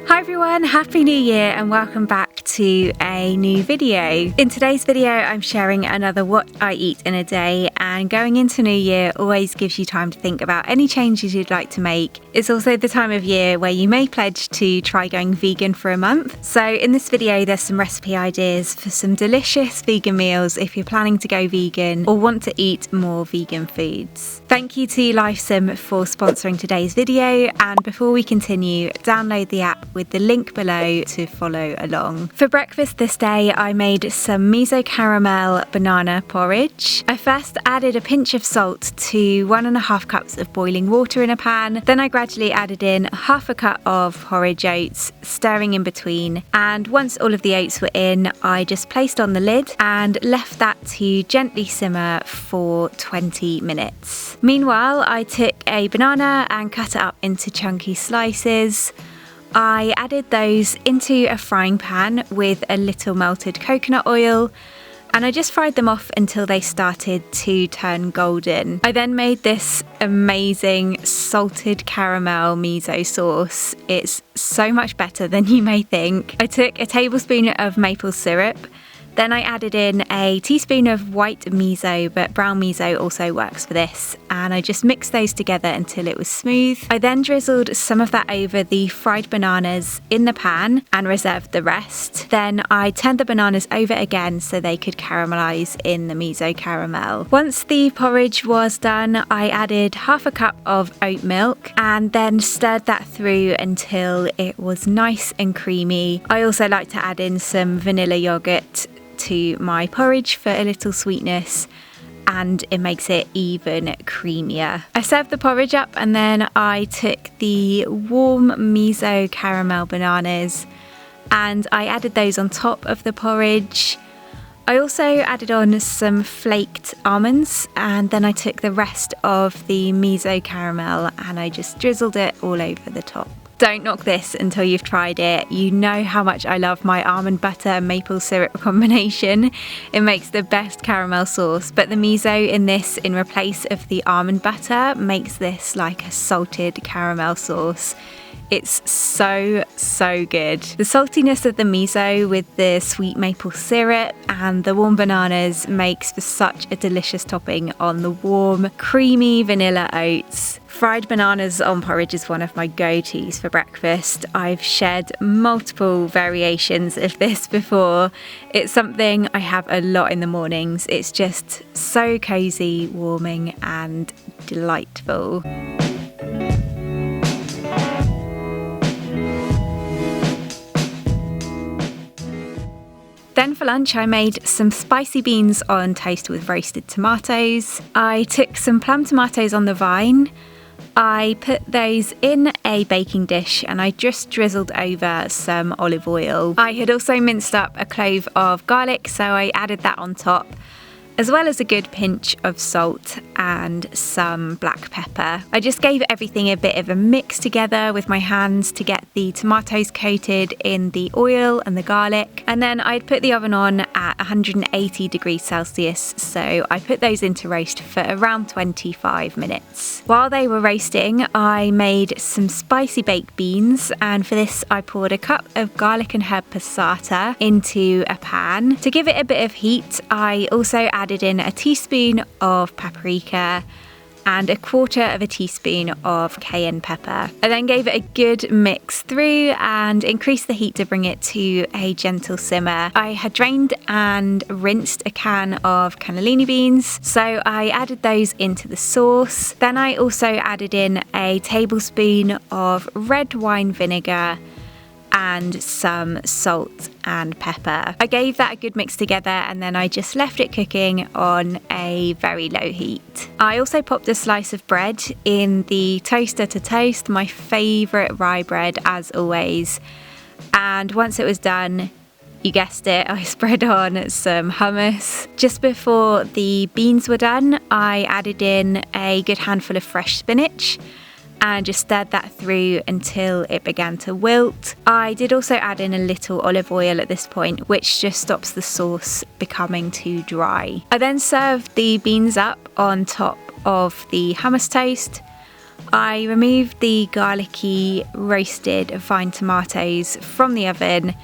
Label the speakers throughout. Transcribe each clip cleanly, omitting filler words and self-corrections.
Speaker 1: Hi everyone, Happy New Year and welcome back to a new video. In today's video I'm sharing another what I eat in a day, and going into New Year always gives you time to think about any changes you'd like to make. It's also the time of year where you may pledge to try going vegan for a month. So in this video there's some recipe ideas for some delicious vegan meals if you're planning to go vegan or want to eat more vegan foods. Thank you to Lifesome for sponsoring today's video, and before we continue, download the app with the link below to follow along. For breakfast this day I made some Miso Caramel banana porridge. I first added a pinch of salt to 1.5 cups of boiling water in a pan, then I gradually added in half a cup of porridge oats, stirring in between, and once all of the oats were in I just placed on the lid and left that to gently simmer for 20 minutes. Meanwhile I took a banana and cut it up into chunky slices. I added those into a frying pan with a little melted coconut oil, and I just fried them off until they started to turn golden. I then made this amazing salted caramel miso sauce. It's so much better than you may think. I took a tablespoon of maple syrup. Then I added in a teaspoon of white miso, but brown miso also works for this, and I just mixed those together until it was smooth. I then drizzled some of that over the fried bananas in the pan and reserved the rest. Then I turned the bananas over again so they could caramelise in the miso caramel. Once the porridge was done, I added half a cup of oat milk and then stirred that through until it was nice and creamy. I also like to add in some vanilla yoghurt to my porridge for a little sweetness, and it makes it even creamier. I served the porridge up and then I took the warm miso caramel bananas and I added those on top of the porridge. I also added on some flaked almonds, and then I took the rest of the miso caramel and I just drizzled it all over the top. Don't knock this until you've tried it. You know how much I love my almond butter and maple syrup combination. It makes the best caramel sauce, but the miso in this in replace of the almond butter makes this like a salted caramel sauce. It's so good. The saltiness of the miso with the sweet maple syrup and the warm bananas makes for such a delicious topping on the warm, creamy vanilla oats. Fried bananas on porridge is one of my go-tos for breakfast. I've shared multiple variations of this before. It's something I have a lot in the mornings. It's just so cozy, warming and delightful. Then for lunch I made some spicy beans on toast with roasted tomatoes. I took some plum tomatoes on the vine. I put those in a baking dish and I just drizzled over some olive oil. I had also minced up a clove of garlic, so I added that on top, as well as a good pinch of salt and some black pepper. I just gave everything a bit of a mix together with my hands to get the tomatoes coated in the oil and the garlic, and then I'd put the oven on at 180 degrees Celsius, so I put those into roast for around 25 minutes. While they were roasting I made some spicy baked beans, and for this I poured a cup of garlic and herb passata into a pan. To give it a bit of heat I also added in a teaspoon of paprika and 1/4 teaspoon of cayenne pepper. I then gave it a good mix through and increased the heat to bring it to a gentle simmer. I had drained and rinsed a can of cannellini beans, so I added those into the sauce. Then I also added in a tablespoon of red wine vinegar and some salt and pepper. I gave that a good mix together and then I just left it cooking on a very low heat. I also popped a slice of bread in the toaster to toast, my favourite rye bread as always, and once it was done, you guessed it, I spread on some hummus. Just before the beans were done I added in a good handful of fresh spinach and just stirred that through until it began to wilt. I did also add in a little olive oil at this point, which just stops the sauce becoming too dry. I then served the beans up on top of the hummus toast. I removed the garlicky roasted fine tomatoes from the oven,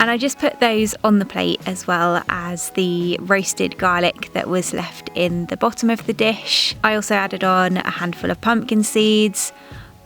Speaker 1: and I just put those on the plate as well as the roasted garlic that was left in the bottom of the dish. I also added on a handful of pumpkin seeds.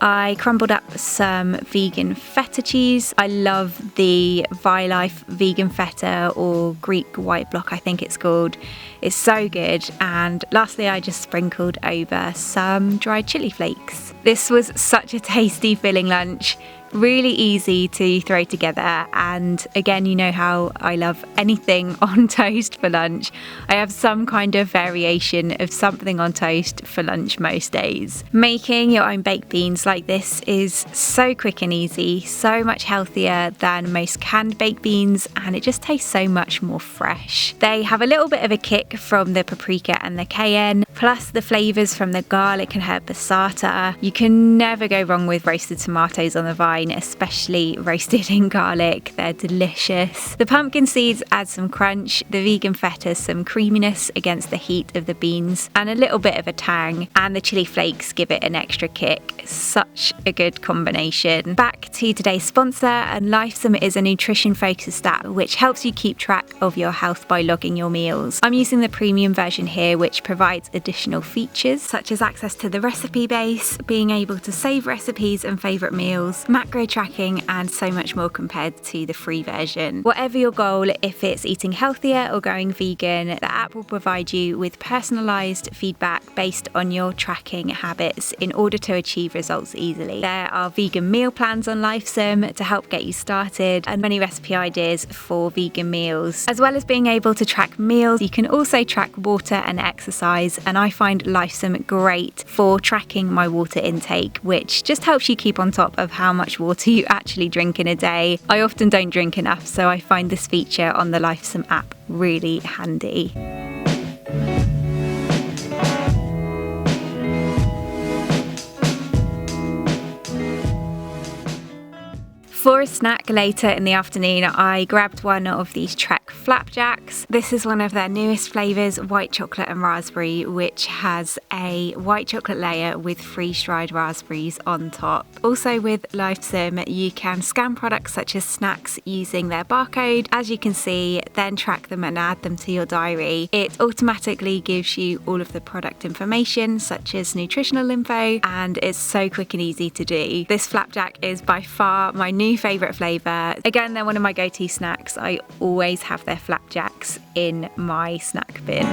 Speaker 1: I crumbled up some vegan feta cheese. I love the Life vegan feta, or Greek white block I think it's called. It's so good. And lastly, I just sprinkled over some dried chili flakes. This was such a tasty filling lunch. Really easy to throw together, and again, you know how I love anything on toast for lunch. I have some kind of variation of something on toast for lunch most days. Making your own baked beans like this is so quick and easy, so much healthier than most canned baked beans, and it just tastes so much more fresh. They have a little bit of a kick from the paprika and the cayenne, plus the flavours from the garlic and herb passata. You can never go wrong with roasted tomatoes on the vine, especially roasted in garlic. They're delicious. The pumpkin seeds add some crunch, the vegan feta some creaminess against the heat of the beans, and a little bit of a tang, and the chili flakes give it an extra kick. Such a good combination. Back to today's sponsor, and Lifesome is a nutrition focused app which helps you keep track of your health by logging your meals. I'm using the premium version here, which provides additional features such as access to the recipe base, being able to save recipes and favourite meals, macro tracking, and so much more compared to the free version. Whatever your goal, if it's eating healthier or going vegan, the app will provide you with personalised feedback based on your tracking habits in order to achieve results easily. There are vegan meal plans on Lifesome to help get you started, and many recipe ideas for vegan meals. As well as being able to track meals, you can also track water and exercise, and I find Lifesome great for tracking my water intake, which just helps you keep on top of how much water you actually drink in a day. I often don't drink enough, so I find this feature on the Lifesome app really handy. For a snack later in the afternoon, I grabbed one of these Trek flapjacks. This is one of their newest flavours, white chocolate and raspberry, which has a white chocolate layer with freeze-dried raspberries on top. Also with Lifesome, you can scan products such as snacks using their barcode, as you can see, then track them and add them to your diary. It automatically gives you all of the product information, such as nutritional info, and it's so quick and easy to do. This flapjack is by far my new favourite flavour. Again, they're one of my go-to snacks. I always have their flapjacks in my snack bin.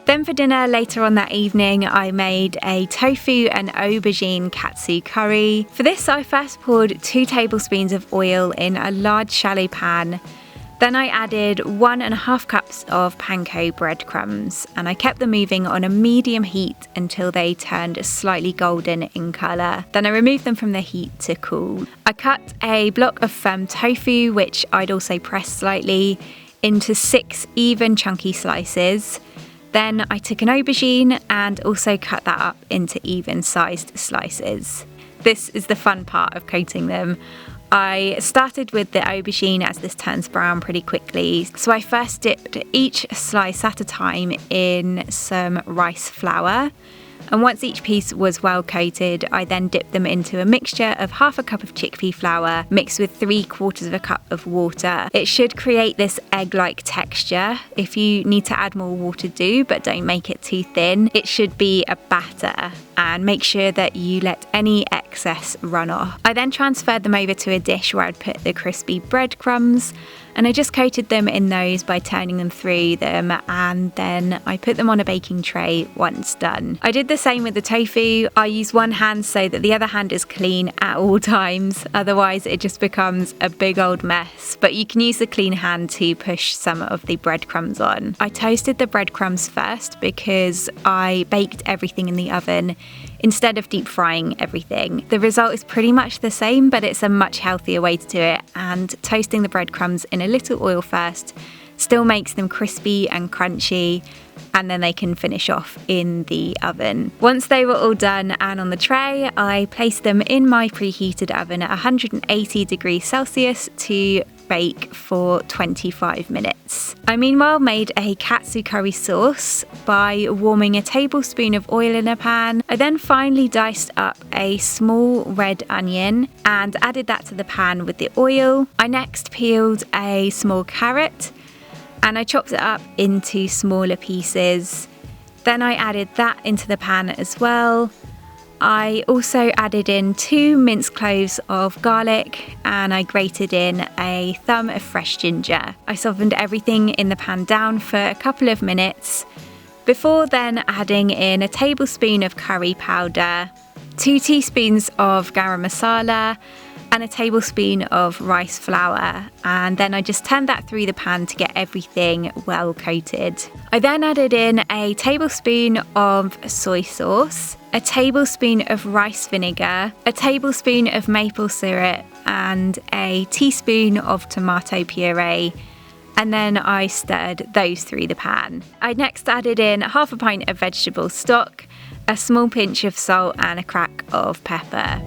Speaker 1: Then for dinner later on that evening, I made a tofu and aubergine katsu curry. For this, I first poured 2 tablespoons of oil in a large shallow pan. Then I added 1.5 cups of panko breadcrumbs, and I kept them moving on a medium heat until they turned slightly golden in colour. Then I removed them from the heat to cool. I cut a block of firm tofu, which I'd also pressed slightly, into 6 even chunky slices. Then I took an aubergine and also cut that up into even sized slices. This is the fun part of coating them. I started with the aubergine as this turns brown pretty quickly, so I first dipped each slice at a time in some rice flour, and once each piece was well coated, I then dipped them into a mixture of 1/2 cup of chickpea flour mixed with 3/4 cup of water. It should create this egg-like texture. If you need to add more water, do, but don't make it too thin. It should be a batter, and make sure that you let any excess run off. I then transferred them over to a dish where I'd put the crispy breadcrumbs, and I just coated them in those by turning them through them, and then I put them on a baking tray once done. I did the same with the tofu. I use one hand so that the other hand is clean at all times, otherwise it just becomes a big old mess, but you can use the clean hand to push some of the breadcrumbs on. I toasted the breadcrumbs first because I baked everything in the oven instead of deep frying everything. The result is pretty much the same, but it's a much healthier way to do it, and toasting the breadcrumbs in a little oil first still makes them crispy and crunchy, and then they can finish off in the oven. Once they were all done and on the tray, I placed them in my preheated oven at 180 degrees Celsius to bake for 25 minutes. I meanwhile made a katsu curry sauce by warming a tablespoon of oil in a pan. I then finely diced up a small red onion and added that to the pan with the oil. I next peeled a small carrot and I chopped it up into smaller pieces. Then I added that into the pan as well. I also added in 2 minced cloves of garlic and I grated in a thumb of fresh ginger. I softened everything in the pan down for a couple of minutes before then adding in a tablespoon of curry powder, 2 teaspoons of garam masala and a tablespoon of rice flour, and then I just turned that through the pan to get everything well coated. I then added in a tablespoon of soy sauce, a tablespoon of rice vinegar, a tablespoon of maple syrup and a teaspoon of tomato puree, and then I stirred those through the pan. I next added in half a pint of vegetable stock, a small pinch of salt and a crack of pepper.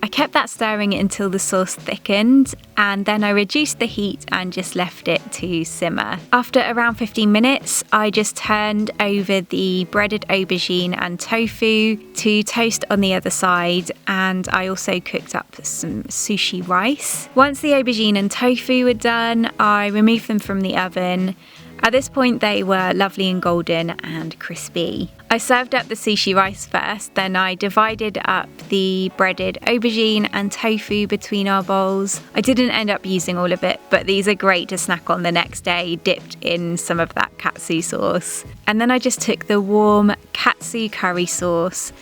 Speaker 1: I kept that stirring until the sauce thickened, and then I reduced the heat and just left it to simmer. After around 15 minutes, I just turned over the breaded aubergine and tofu to toast on the other side, and I also cooked up some sushi rice. Once the aubergine and tofu were done, I removed them from the oven. At this point they were lovely and golden and crispy. I served up the sushi rice first, then I divided up the breaded aubergine and tofu between our bowls. I didn't end up using all of it, but these are great to snack on the next day, dipped in some of that katsu sauce. And then I just took the warm katsu curry sauce,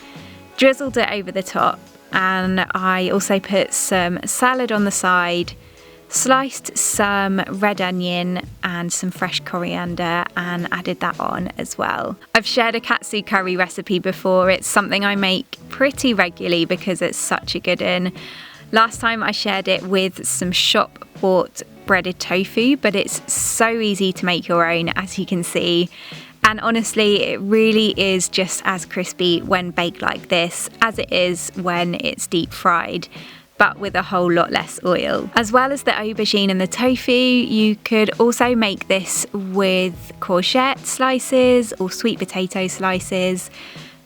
Speaker 1: drizzled it over the top, and I also put some salad on the side, sliced some red onion and some fresh coriander and added that on as well. I've shared a katsu curry recipe before. It's something I make pretty regularly because it's such a good one. Last time I shared it with some shop bought breaded tofu, but it's so easy to make your own, as you can see. And honestly, it really is just as crispy when baked like this as it is when it's deep fried, but with a whole lot less oil. As well as the aubergine and the tofu, you could also make this with courgette slices or sweet potato slices.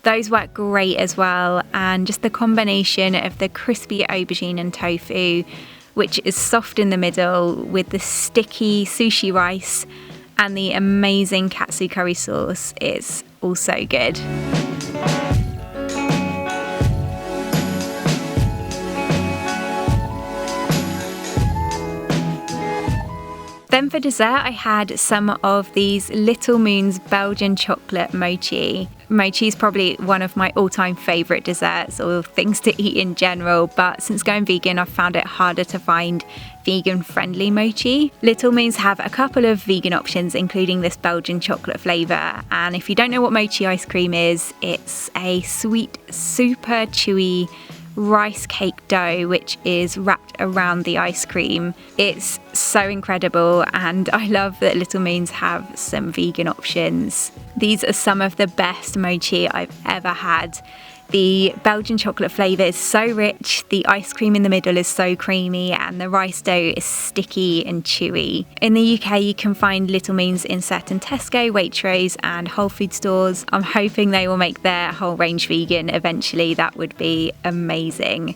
Speaker 1: Those work great as well, and just the combination of the crispy aubergine and tofu, which is soft in the middle, with the sticky sushi rice and the amazing katsu curry sauce is also good. Then for dessert, I had some of these Little Moon's Belgian chocolate mochi. Mochi is probably one of my all-time favourite desserts or things to eat in general, but since going vegan, I've found it harder to find vegan-friendly mochi. Little Moon's have a couple of vegan options, including this Belgian chocolate flavour. And if you don't know what mochi ice cream is, it's a sweet, super chewy rice cake dough which is wrapped around the ice cream. It's so incredible, and I love that Little Moons have some vegan options. These are some of the best mochi I've ever had. The Belgian chocolate flavour is so rich, the ice cream in the middle is so creamy, and the rice dough is sticky and chewy. In the UK, you can find Little Moons in certain Tesco, Waitrose and Whole Food stores. I'm hoping they will make their whole range vegan eventually. That would be amazing.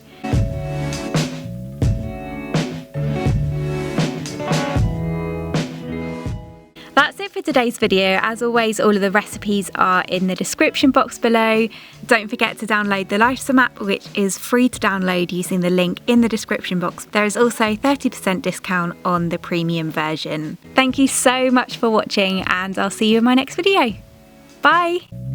Speaker 1: That's it for today's video. As always, all of the recipes are in the description box below. Don't forget to download the Lifesum app, which is free to download using the link in the description box. There is also 30% discount on the premium version. Thank you so much for watching, and I'll see you in my next video. Bye!